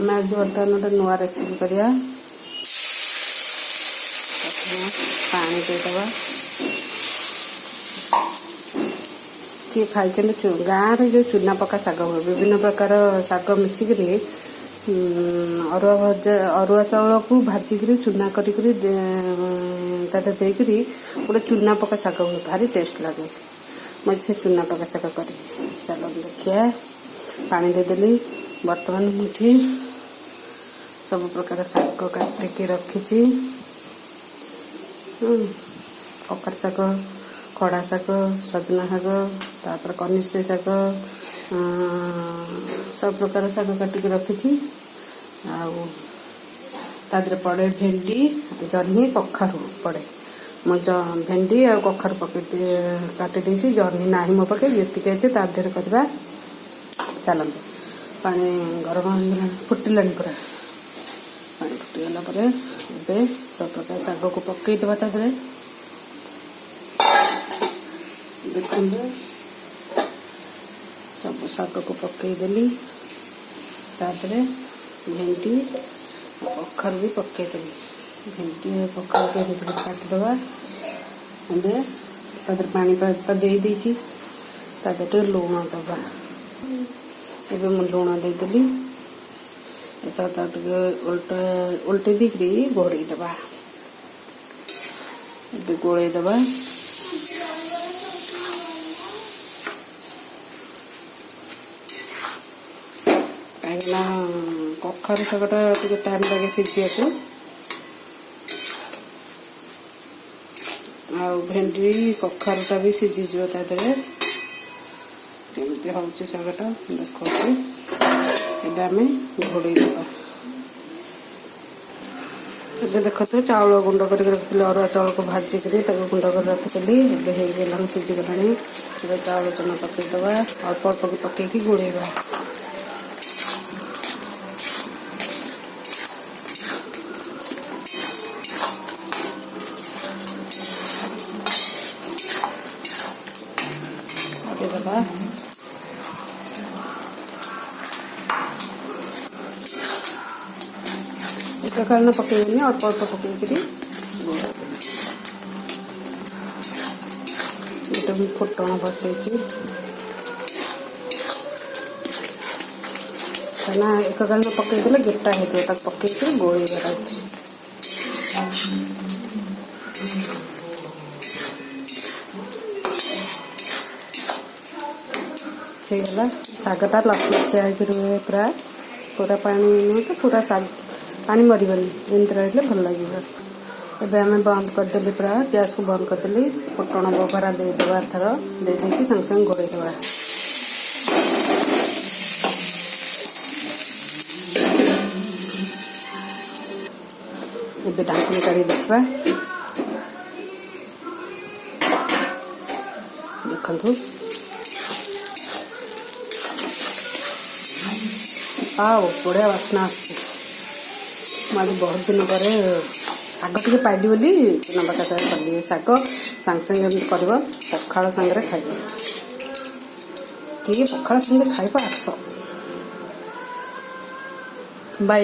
आम आज बर्तमान गोटे नुआ रेसिपी करिया। पानी देदेवा किए खाई गाँव रे जो चूना पका शाग हुए विभिन्न प्रकार शाग मिसिक अरुआ भजा अरुआ चाउल को भाजिक चूना करी गोटे चूना पका शाग हुए भारी टेस्ट लगे। मुझे से चूना पका शाग करी चलो देखिए। पानी देदेली बर्तमान मुठी सब प्रकार शाग काटिकी रखी ककड़ शाग खड़ा शाग सजना शाग तापर कनिष्ठ शाग सब प्रकार शाग काटिकी रखी आदर पड़े भेंडी जह्नी कखारू पड़े मो भेंडी आ कखारू पकई काटी जह्नी ना मो पकई ये अच्छे तादेह करवा चलते। पानी गरम हो फुटिलानी पूरा पानी फुटीगला सब प्रकार शाग को पकईदे तादेह देखते सब शाग को पकईदेली तादेह भेंडी कखारू भी पकईदेली भेंडी कखारू के काटिदेवा तादेह पानी तो देदेली तादेह लुण दबा एबे मु लुण देदेली उल्टे दिखरी घोड़े दबा एबे गोले दबा कहीं कखारू शागटा टे टाइम लगे सीझा आ भेंडी कखारूटा भी सीझीज तादेह केमती हूँ शागटा देखते आम घोड़े देवा। देखते चाउल गुंड कर रखी अरुआ चाउल को भाजिक गुंड कर रखी हो सीझीगला चाउल चना पकईदे अल्प अल्प पकईकी गोड़ेवा। कारण पकईनी अल्प अल्प पकईकरी गोटे फुटण बसई कहना एक कारण पकईदे गेटा हो पकईकरी गोलेबार अच्छे। होगला शागटा लसलसिया रुहे पूरा पूरा पानी नुह तो पूरा शाग पानी मरबनी एमती रही भल लगे। एबे आम बंद करदेली पूरा गैस को बंद करदेली फुटण बघरा देदेवा थर दे संगे संगे घोड़ेदेवा। एबे ढांकुनी काढ़ी देखा देखु आओ बढ़िया बास्ना आज बहुत दिन पर शाग टे पाइली बोली चूना पका शाग कली शाग सांगे सांगे कर पखाड़ सांगे खाइब किए पखाड़ सांगे खाइब आस बाय।